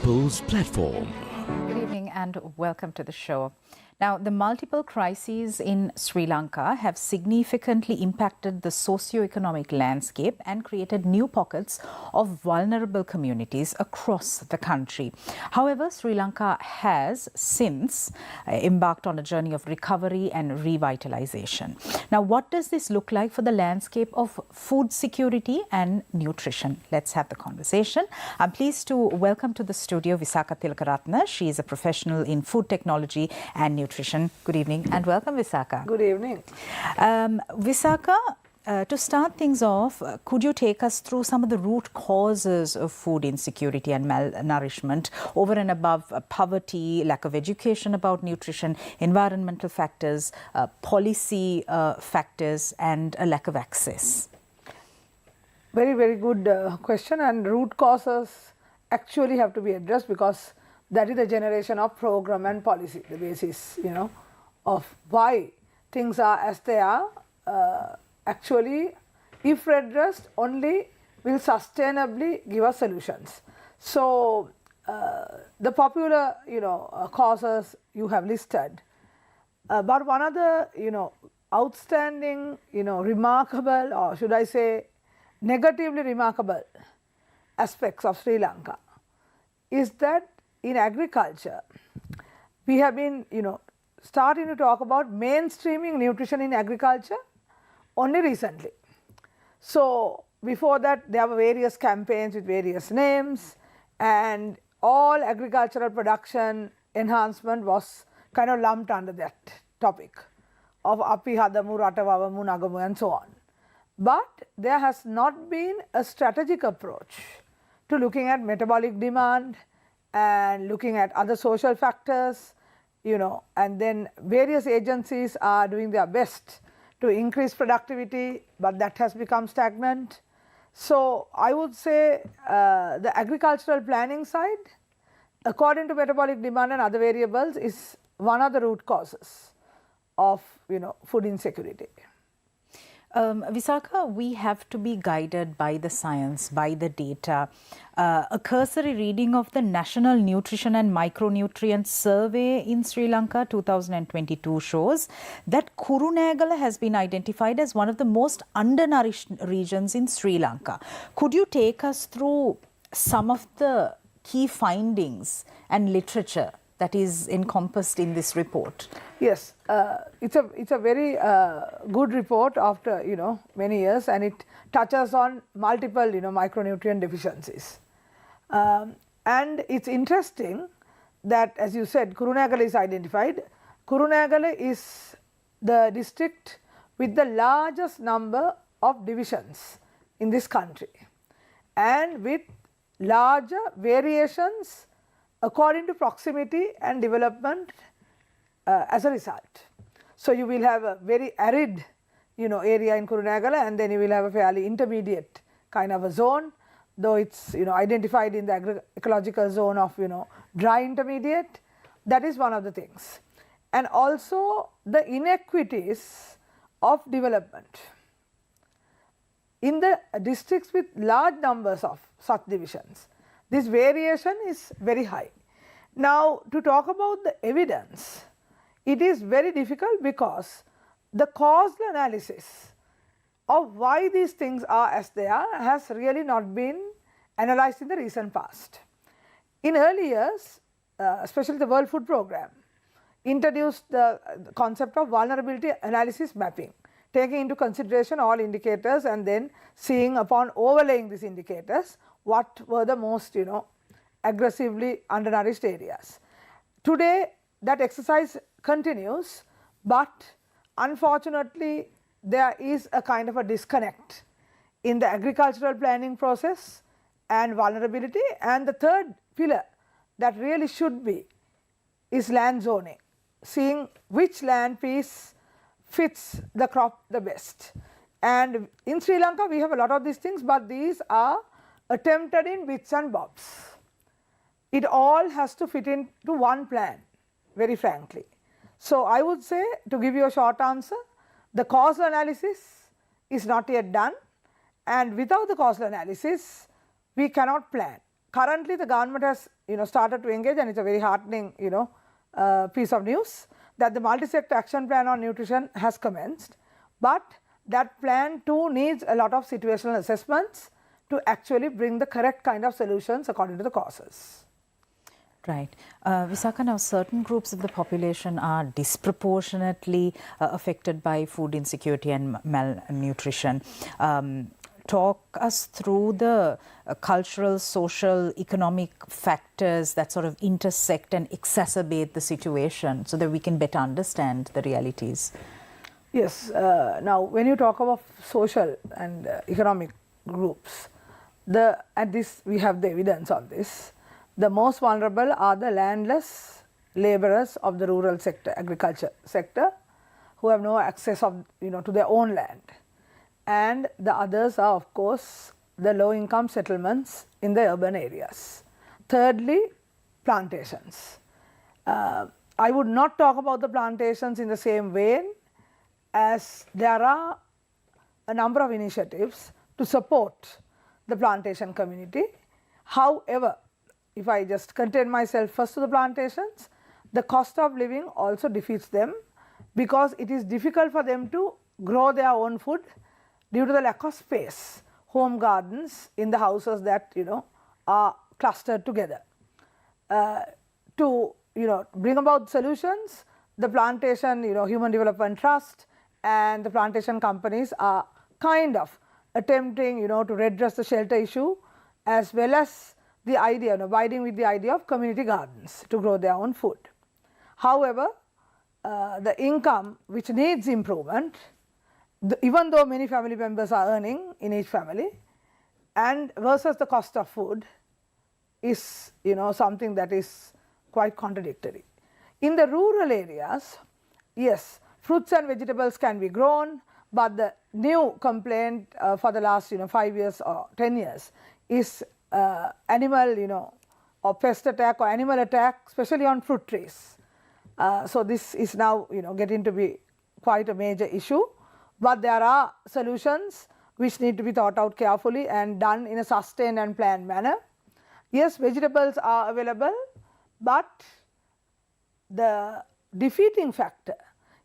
People's Platform. Good evening and welcome to the show. Now, the multiple crises in Sri Lanka have significantly impacted the socio-economic landscape and created new pockets of vulnerable communities across the country. However, Sri Lanka has since embarked on a journey of recovery and revitalization. Now, what does this look like for the landscape of food security and nutrition? Let's have the conversation. I'm pleased to welcome to the studio Visakha Tillekeratne. She is a professional in food technology and nutrition. Good evening and welcome, Visakha. Good evening. Visakha, to start things off, could you take us through some of the root causes of food insecurity and malnourishment over and above poverty, lack of education about nutrition, environmental factors, policy factors and a lack of access? Very, very good question, and root causes actually have to be addressed because that is the generation of program and policy, the basis, of why things are as they are. Actually, if addressed, only will sustainably give us solutions. So, the popular, causes you have listed, but one of the, outstanding, remarkable, or should I say, negatively remarkable aspects of Sri Lanka is that in agriculture, we have been, starting to talk about mainstreaming nutrition in agriculture only recently. So, before that, there were various campaigns with various names, and all agricultural production enhancement was kind of lumped under that topic of Api Hadamu, Ratavavamu, Nagamu, and so on. But there has not been a strategic approach to looking at metabolic demand and looking at other social factors, and then various agencies are doing their best to increase productivity, but that has become stagnant. So, I would say the agricultural planning side, according to metabolic demand and other variables, is one of the root causes of, food insecurity. Visakha, we have to be guided by the science, by the data. A cursory reading of the National Nutrition and Micronutrient Survey in Sri Lanka 2022 shows that Kurunegala has been identified as one of the most undernourished regions in Sri Lanka. Could you take us through some of the key findings and literature that is encompassed in this report? Yes, it's a very good report after many years, and it touches on multiple micronutrient deficiencies. And it's interesting that, as you said, Kurunegala is identified. Kurunegala is the district with the largest number of divisions in this country, and with larger variations according to proximity and development as a result. So, you will have a very arid area in Kurunegala, and then you will have a fairly intermediate kind of a zone, though it's identified in the ecological zone of dry intermediate. That is one of the things. And also the inequities of development in the districts with large numbers of such divisions. This variation is very high. Now, to talk about the evidence, it is very difficult because the causal analysis of why these things are as they are has really not been analyzed in the recent past. In early years, especially the World Food Programme introduced the concept of vulnerability analysis mapping, taking into consideration all indicators and then seeing upon overlaying these indicators what were the most aggressively undernourished areas. Today that exercise continues, but unfortunately there is a kind of a disconnect in the agricultural planning process and vulnerability. And the third pillar that really should be is land zoning, seeing which land piece fits the crop the best. And in Sri Lanka we have a lot of these things, but these are attempted in bits and bobs. It all has to fit into one plan, very frankly. So, I would say, to give you a short answer, the causal analysis is not yet done, and without the causal analysis we cannot plan. currently the government has started to engage, and it's a very heartening piece of news that the multi-sector action plan on nutrition has commenced, but that plan too needs a lot of situational assessments to actually bring the correct kind of solutions according to the causes. Right. Visakha, now certain groups of the population are disproportionately affected by food insecurity and malnutrition. Talk us through the cultural, social, economic factors that sort of intersect and exacerbate the situation so that we can better understand the realities. Yes. Now, when you talk about social and economic groups, and this we have the evidence on this, the most vulnerable are the landless labourers of the rural sector, agriculture sector, who have no access to their own land. And the others are, of course, the low income settlements in the urban areas. Thirdly, plantations. I would not talk about the plantations in the same vein, as there are a number of initiatives to support the plantation community. However, if I just contain myself first to the plantations, the cost of living also defeats them, because it is difficult for them to grow their own food due to the lack of space, home gardens in the houses that are clustered together. To bring about solutions, the plantation Human Development Trust and the plantation companies are kind of attempting to redress the shelter issue, as well as the idea, abiding with the idea of community gardens to grow their own food. However, the income which needs improvement, even though many family members are earning in each family, and versus the cost of food, is something that is quite contradictory. In the rural areas, yes, fruits and vegetables can be grown, but the new complaint for the last 5 years or 10 years is animal or pest attack or animal attack, especially on fruit trees. So this is now getting to be quite a major issue, but there are solutions which need to be thought out carefully and done in a sustained and planned manner. Yes, vegetables are available, but the defeating factor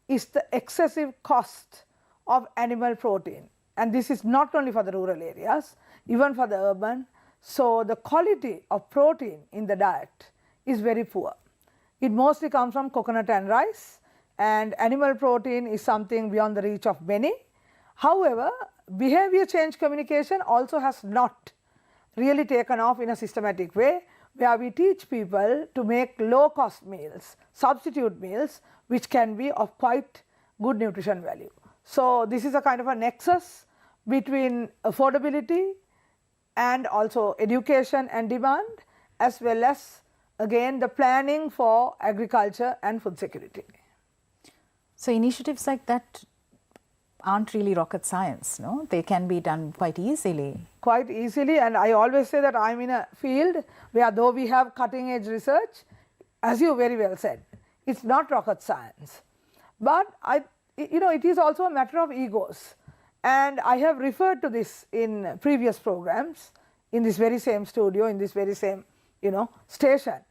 is the excessive cost of animal protein, and this is not only for the rural areas, even for the urban. So the quality of protein in the diet is very poor. It mostly comes from coconut and rice, and animal protein is something beyond the reach of many. However, behavior change communication also has not really taken off in a systematic way, where we teach people to make low cost meals, substitute meals, which can be of quite good nutrition value. So this is a kind of a nexus between affordability and also education and demand, as well as again the planning for agriculture and food security. So initiatives like that aren't really rocket science, no? They can be done quite easily. Quite easily, and I always say that I am in a field where, though we have cutting edge research, as you very well said, it's not rocket science. But it is also a matter of egos. And I have referred to this in previous programs, in this very same studio, in this very same station.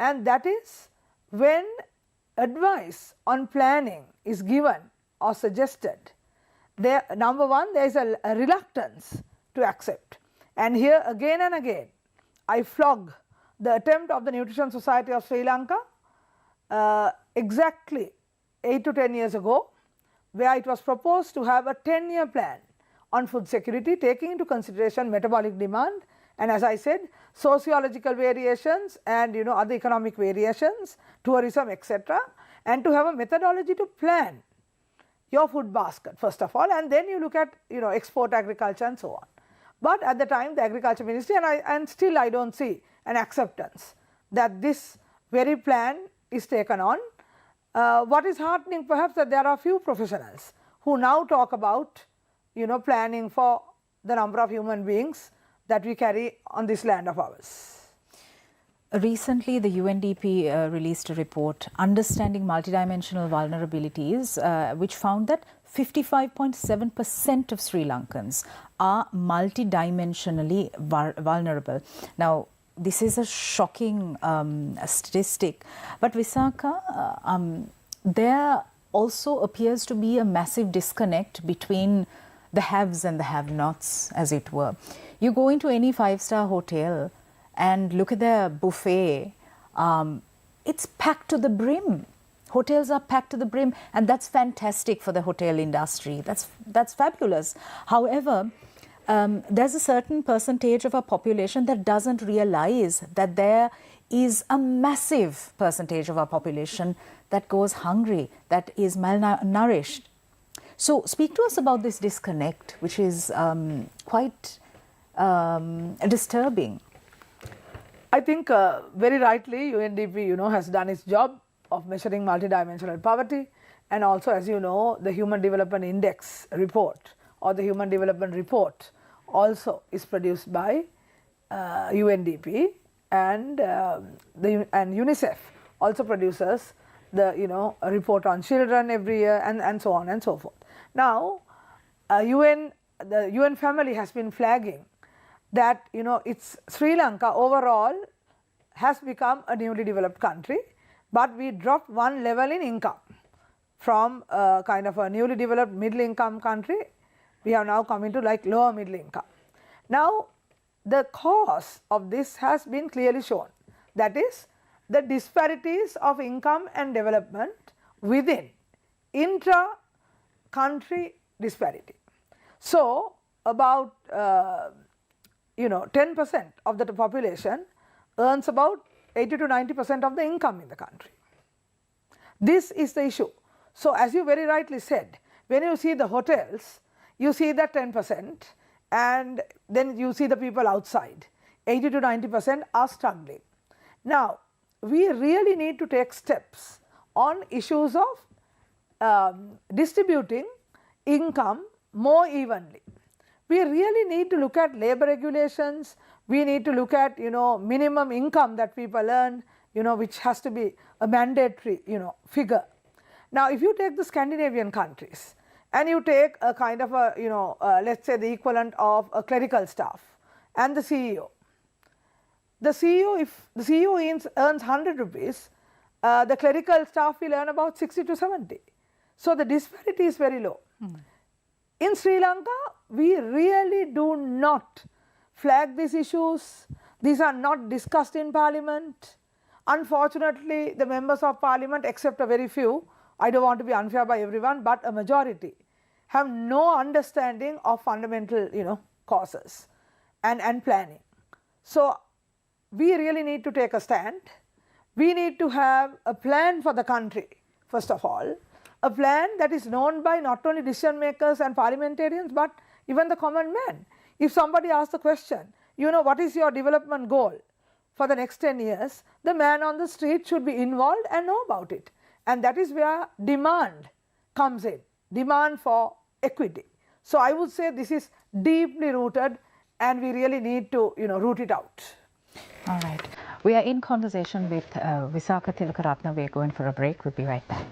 And that is, when advice on planning is given or suggested, number one, there is a reluctance to accept. And here again and again, I flog the attempt of the Nutrition Society of Sri Lanka exactly 8 to 10 years ago, where it was proposed to have a 10-year plan on food security, taking into consideration metabolic demand and, as I said, sociological variations and other economic variations, tourism, etc., and to have a methodology to plan your food basket first of all, and then you look at export agriculture and so on. But at the time, the Agriculture Ministry, and still I don't see an acceptance that this very plan is taken on. What is heartening perhaps, that there are few professionals who now talk about planning for the number of human beings that we carry on this land of ours. Recently, the UNDP released a report, Understanding Multidimensional Vulnerabilities, which found that 55.7% of Sri Lankans are multidimensionally vulnerable. Now, this is a shocking statistic. But Visakha, there also appears to be a massive disconnect between the haves and the have-nots, as it were. You go into any five-star hotel and look at their buffet, it's packed to the brim. Hotels are packed to the brim, and that's fantastic for the hotel industry. That's fabulous. However, there's a certain percentage of our population that doesn't realize that there is a massive percentage of our population that goes hungry, that is malnourished. So speak to us about this disconnect, which is quite disturbing. I think very rightly UNDP has done its job of measuring multidimensional poverty, and also, as you know, the Human Development Index report or the Human Development Report also is produced by UNDP, and UNICEF also produces the a report on children every year, and so on and so forth. Now, the UN family has been flagging that it's Sri Lanka overall has become a newly developed country, but we dropped one level in income from kind of a newly developed middle income country. We have now come into like lower middle income. Now, the cause of this has been clearly shown, that is the disparities of income and development within intra-country disparity. So, about 10% of the population earns about 80 to 90% of the income in the country. This is the issue. So, as you very rightly said, when you see the hotels, you see that 10%, and then you see the people outside, 80 to 90% are struggling. Now, we really need to take steps on issues of distributing income more evenly. We really need to look at labor regulations. We need to look at minimum income that people earn, which has to be a mandatory figure. Now, if you take the Scandinavian countries and you take a kind of a let's say the equivalent of a clerical staff and the CEO. The CEO, if the CEO earns 100 rupees, the clerical staff will earn about 60 to 70. So, the disparity is very low. In Sri Lanka, we really do not flag these issues. These are not discussed in Parliament. Unfortunately, the members of Parliament, except a very few, I don't want to be unfair by everyone, but a majority, have no understanding of fundamental causes and planning. So, we really need to take a stand. We need to have a plan for the country, first of all, a plan that is known by not only decision makers and parliamentarians, but even the common man. If somebody asks the question, what is your development goal for the next 10 years, the man on the street should be involved and know about it. And that is where demand comes in, demand for equity. So, I would say this is deeply rooted, and we really need to root it out. All right. We are in conversation with Visakha Tillekeratne. We are going for a break. We'll be right back.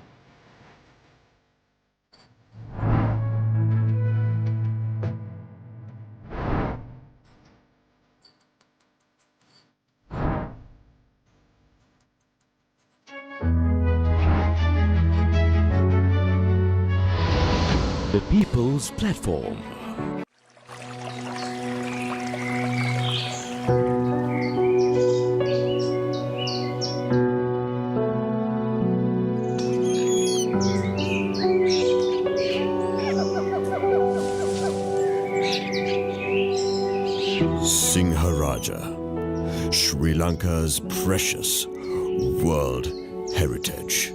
The People's Platform. Singharaja, Sri Lanka's precious world heritage.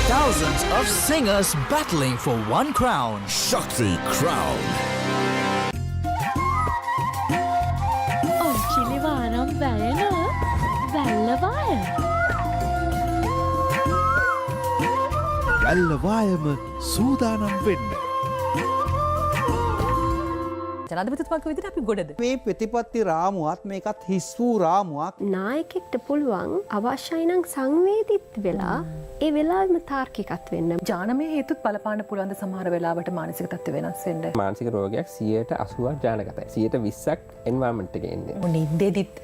Thousands of singers battling for one crown. Shakti Crown. Onchili varam vayana, vallava වැල්ල වායම සූදානම් වෙන්න. ජනාධිපතිතුමාගේ විදිහට අපි ගොඩද මේ ප්‍රතිපත්ති රාමුවත් මේකත් හිස් වූ රාමුවක්. නායකෙක්ට පුළුවන් අවශ්‍යයි නම් සංවේදීත් වෙලා ඒ වෙලාවෙම තාර්කිකත් වෙන්න. ජානමය හේතුත් බලපාන්න පුළුවන් ද සමහර වෙලාවට මානසික තත්ත්ව වෙනස් වෙන්න. මානසික රෝගයක් 80%ක් ජානගතයි. 20%ක් එන්වයරන්මන්ට් එකේ ඉන්නේ. නින්දේදිත්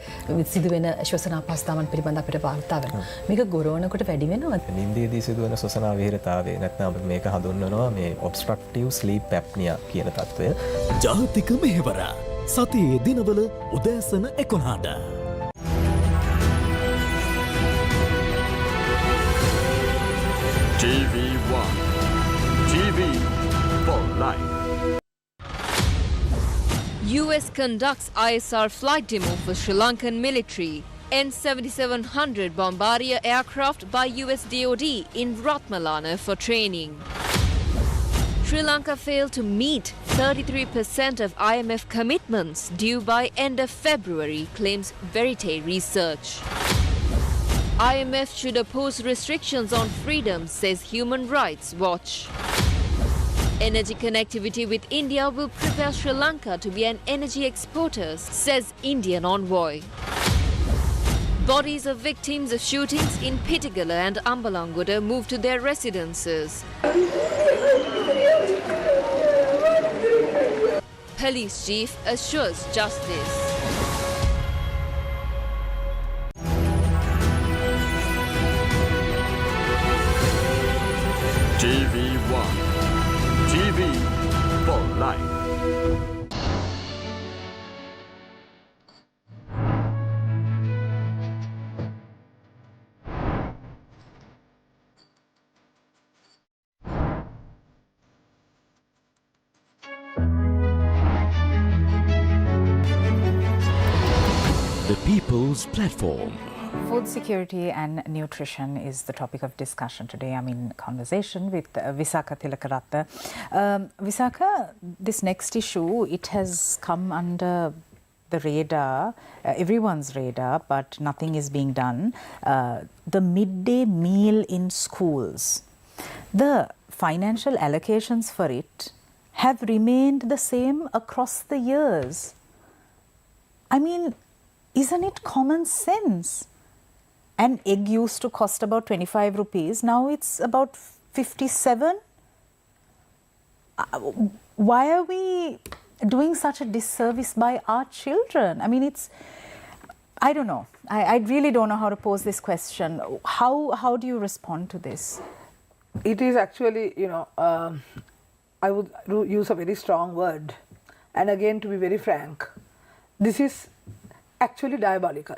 සිදුවෙන ශ්වසන අපහසුතාවන් පිළිබඳ අපිට වාර්තා වෙනවා. මේක ගොරවනකොට වැඩි වෙනවද? නින්දේදී සිදුවන ශ්වසන විහිරතාවය නැත්නම් අපි මේක හඳුන්වනවා මේ ඔබ්ස්ට්‍රක්ටිව් ස්ලීප් ඇප්නියා කියන තත්ත්වය. ජාතික මෙහෙවර සතියේ දිනවල උදෑසන 11ට. TV1 TV for life. US conducts ISR flight demo for Sri Lankan military. N-7700 Bombardier aircraft by US DoD in Ratmalana for training. Sri Lanka failed to meet 33% of IMF commitments due by end of February, claims Verite Research. IMF should oppose restrictions on freedom, says Human Rights Watch. Energy connectivity with India will prepare Sri Lanka to be an energy exporter, says Indian envoy. Bodies of victims of shootings in Pittigala and Ambalangoda moved to their residences. Police chief assures justice. TV1 TV for life. The People's Platform. Food security and nutrition is the topic of discussion today. I'm in conversation with Visakha Tillekeratne. Visakha, this next issue, it has come under the radar, everyone's radar, but nothing is being done. The midday meal in schools. The financial allocations for it have remained the same across the years. I mean, isn't it common sense? An egg used to cost about 25 rupees, now it's about 57. Why are we doing such a disservice by our children? I mean, I don't know. I really don't know how to pose this question. How do you respond to this? It is actually, I would use a very strong word. And again, to be very frank, this is actually diabolical.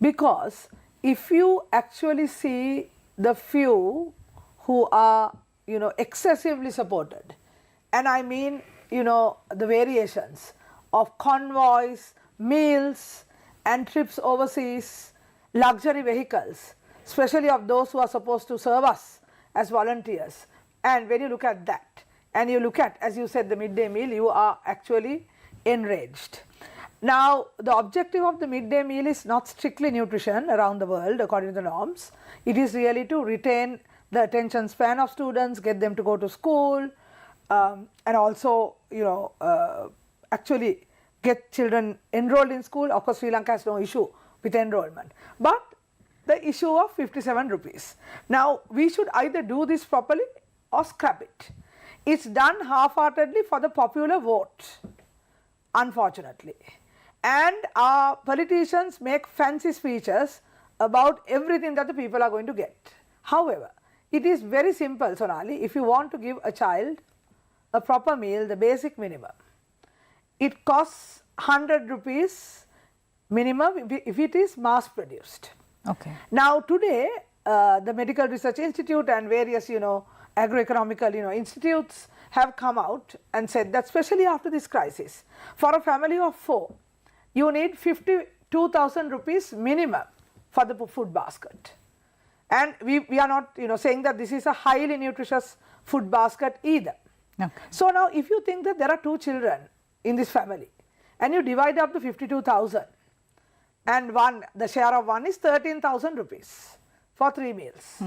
Because if you actually see the few who are, excessively supported, and I mean, the variations of convoys, meals, and trips overseas, luxury vehicles, especially of those who are supposed to serve us as volunteers. And when you look at that, and you look at, as you said, the midday meal, you are actually enraged. Now, the objective of the midday meal is not strictly nutrition around the world according to the norms. It is really to retain the attention span of students, get them to go to school, and also, actually get children enrolled in school. Of course, Sri Lanka has no issue with enrollment. But the issue of 57 rupees. Now, we should either do this properly or scrap it. It's done half-heartedly for the popular vote, unfortunately. And our politicians make fancy speeches about everything that the people are going to get. However, it is very simple, Sonali. If you want to give a child a proper meal, the basic minimum, it costs 100 rupees minimum if it is mass produced. Okay. Now today, the Medical Research Institute and various, agroeconomical, institutes have come out and said that especially after this crisis, for a family of 4, you need 52,000 rupees minimum for the food basket. And we are not, saying that this is a highly nutritious food basket either. Okay. So now if you think that there are 2 children in this family and you divide up to 52,000 and the share of one is 13,000 rupees for 3 meals.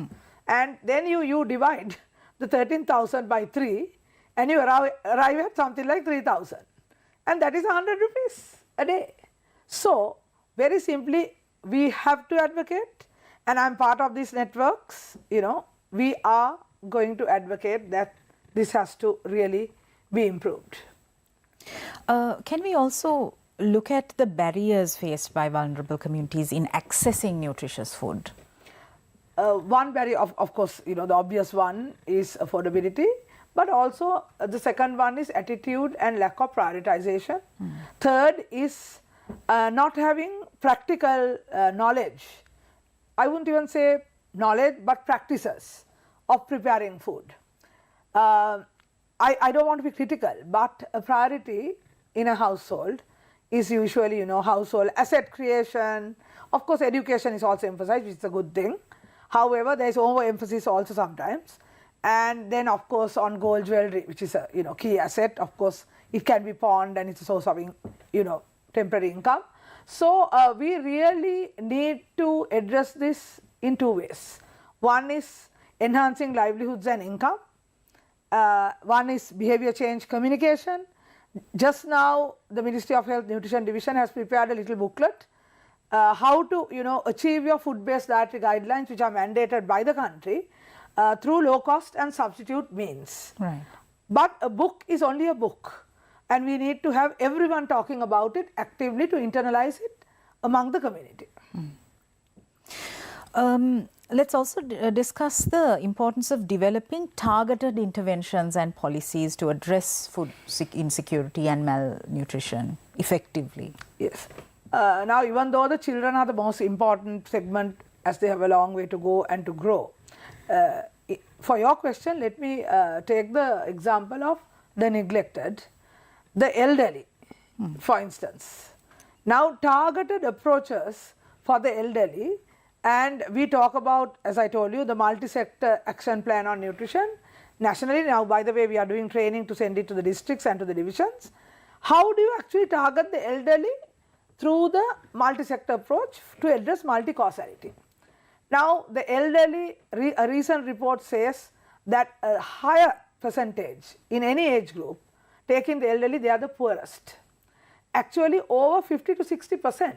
And then you divide the 13,000 by 3 and you arrive at something like 3,000. And that is 100 rupees a day. So very simply, we have to advocate, and I am part of these networks, we are going to advocate that this has to really be improved. Can we also look at the barriers faced by vulnerable communities in accessing nutritious food? One barrier, of course, the obvious one is affordability, but also the second one is attitude and lack of prioritization. Third is not having practical knowledge. I wouldn't even say knowledge, but practices of preparing food. I don't want to be critical, but a priority in a household is usually, household asset creation. Of course, education is also emphasized, which is a good thing. However, there is overemphasis also sometimes. And then, of course, on gold jewelry, which is a key asset. Of course, it can be pawned and it's a source of temporary income. So we really need to address this in two ways. One is enhancing livelihoods and income. One is behavior change communication. Just now, the Ministry of Health Nutrition Division has prepared a little booklet how to achieve your food-based dietary guidelines, which are mandated by the country through low cost and substitute means. Right. But a book is only a book, and we need to have everyone talking about it actively to internalize it among the community. Let's also discuss the importance of developing targeted interventions and policies to address food insecurity and malnutrition effectively. Yes. Now, even though the children are the most important segment, as they have a long way to go and to grow, for your question, let me take the example of the neglected, the elderly, for instance. Now, targeted approaches for the elderly, and we talk about, as I told you, the multi-sector action plan on nutrition. Nationally, now, by the way, we are doing training to send it to the districts and to the divisions. How do you actually target the elderly? Through the multi-sector approach to address multi-causality. Now, the elderly, a recent report says that a higher percentage in any age group, taking the elderly, they are the poorest. Actually, over 50 to 60%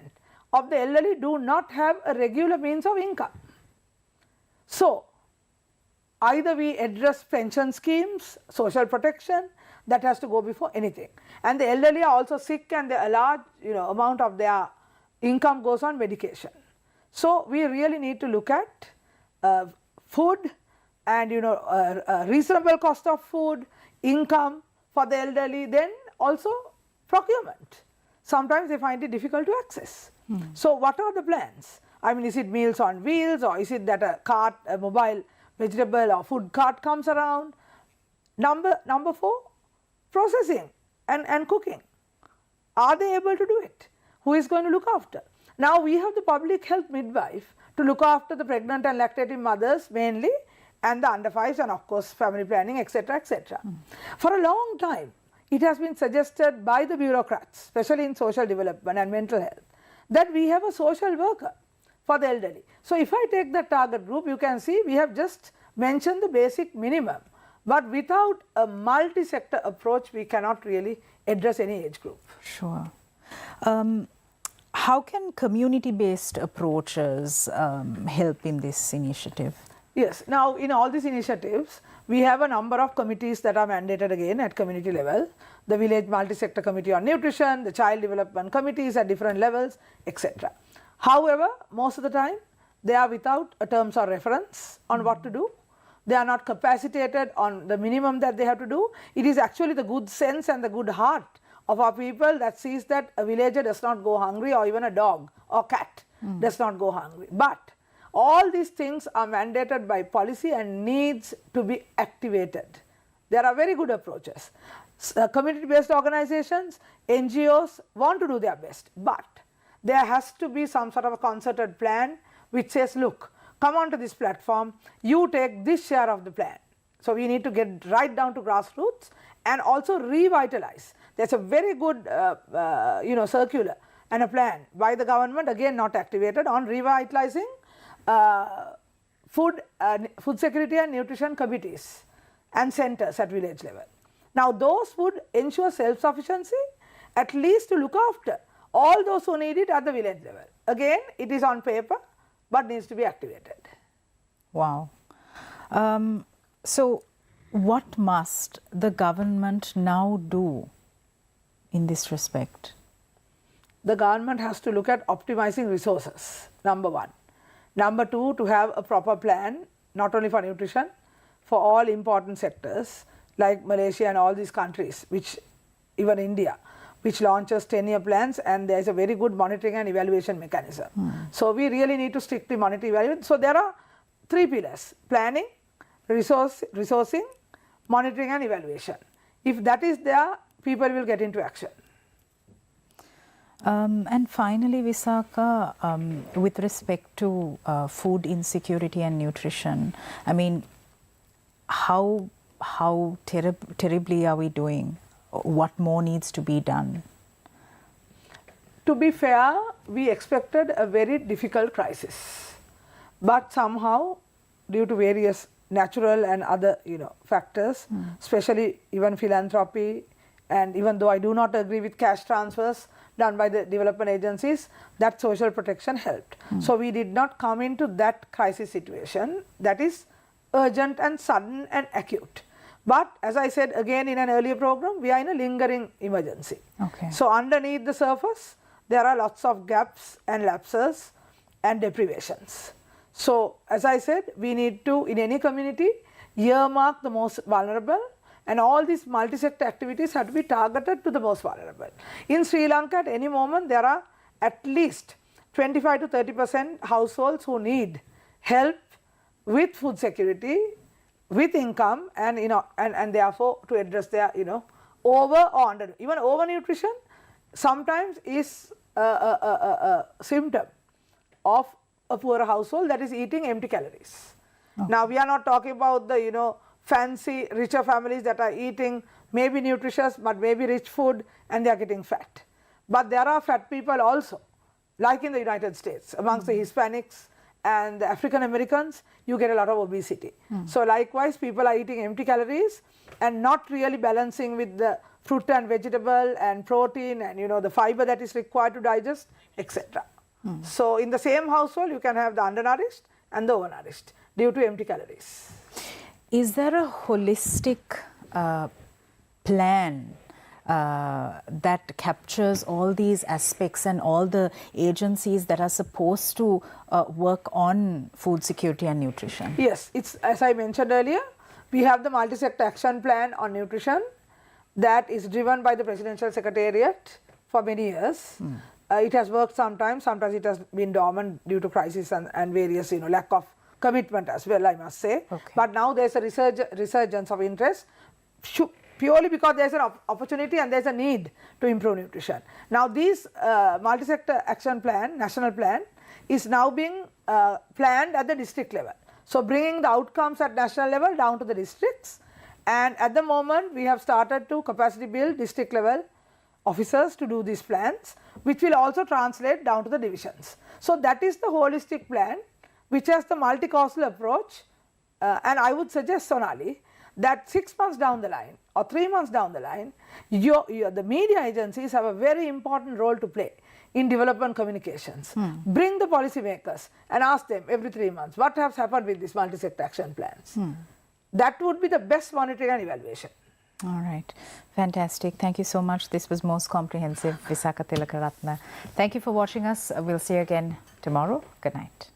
of the elderly do not have a regular means of income. So, either we address pension schemes, social protection, that has to go before anything. And the elderly are also sick, and a large amount of their income goes on medication. So we really need to look at food and reasonable cost of food, income for the elderly, then also procurement. Sometimes they find it difficult to access. So what are the plans? I mean, is it meals on wheels, or is it that a mobile vegetable or food cart comes around? Number 4, processing and cooking. Are they able to do it? Who is going to look after? Now we have the public health midwife to look after the pregnant and lactating mothers mainly, and the under 5s, and of course family planning, etc., etc. For a long time, it has been suggested by the bureaucrats, especially in social development and mental health, that we have a social worker for the elderly. So if I take the target group, you can see we have just mentioned the basic minimum. But without a multi-sector approach, we cannot really address any age group. Sure. How can community-based approaches help in this initiative? Yes. Now, in all these initiatives, we have a number of committees that are mandated again at community level. The Village Multi-Sector Committee on Nutrition, the Child Development Committees at different levels, etc. However, most of the time, they are without a terms of reference on what to do. They are not capacitated on the minimum that they have to do. It is actually the good sense and the good heart of our people that sees that a villager does not go hungry, or even a dog or cat does not go hungry. But all these things are mandated by policy and needs to be activated. There are very good approaches. Community-based organizations, NGOs want to do their best, but there has to be some sort of a concerted plan which says, look, come onto this platform, you take this share of the plan. So we need to get right down to grassroots and also revitalize. There's a very good circular and a plan by the government, again not activated, on revitalizing food security and nutrition committees and centers at village level. Now those would ensure self-sufficiency, at least to look after all those who need it at the village level. Again, it is on paper but needs to be activated. Wow. So what must the government now do in this respect? The government has to look at optimizing resources, number one. Number two, to have a proper plan, not only for nutrition, for all important sectors like Malaysia and all these countries, which even India, which launches 10-year plans, and there is a very good monitoring and evaluation mechanism. So we really need to strictly monitor evaluation. So there are 3 pillars: planning, resourcing, monitoring and evaluation. If that is there, people will get into action. And finally, Visakha, with respect to food insecurity and nutrition, I mean, how terribly are we doing? What more needs to be done? To be fair, we expected a very difficult crisis, but somehow, due to various natural and other factors, especially even philanthropy, and even though I do not agree with cash transfers done by the development agencies, that social protection helped. So we did not come into that crisis situation that is urgent and sudden and acute. But as I said again in an earlier program, we are in a lingering emergency. Okay. So underneath the surface, there are lots of gaps and lapses and deprivations. So as I said, we need to, in any community, earmark the most vulnerable, and all these multi-sector activities have to be targeted to the most vulnerable. In Sri Lanka, at any moment, there are at least 25 to 30% households who need help with food security, with income, and and therefore to address their over or under. Even overnutrition sometimes is a symptom of a poor household that is eating empty calories. Okay. Now we are not talking about the fancy richer families that are eating maybe nutritious but maybe rich food and they are getting fat. But there are fat people also, like in the United States, amongst the Hispanics and the African Americans, you get a lot of obesity. So likewise, people are eating empty calories and not really balancing with the fruit and vegetable and protein and the fiber that is required to digest, etc. So in the same household, you can have the undernourished and the overnourished due to empty calories. Is there a holistic plan that captures all these aspects and all the agencies that are supposed to work on food security and nutrition? Yes, it's as I mentioned earlier, we have the multi-sector action plan on nutrition that is driven by the Presidential Secretariat for many years. It has worked sometimes it has been dormant due to crisis and various lack of commitment as well, I must say. Okay. But now there is a resurgence of interest purely because there is an opportunity and there is a need to improve nutrition. Now this multi-sector action plan, national plan, is now being planned at the district level. So bringing the outcomes at national level down to the districts, and at the moment we have started to capacity build district level officers to do these plans, which will also translate down to the divisions. So that is the holistic plan which has the multi-causal approach, and I would suggest, Sonali, that 6 months down the line or 3 months down the line, the media agencies have a very important role to play in development communications. Bring the policy makers and ask them every 3 months, what has happened with these multi-sector action plans? That would be the best monitoring and evaluation. All right. Fantastic. Thank you so much. This was most comprehensive. Visakha Tillekeratne. Thank you for watching us. We'll see you again tomorrow. Good night.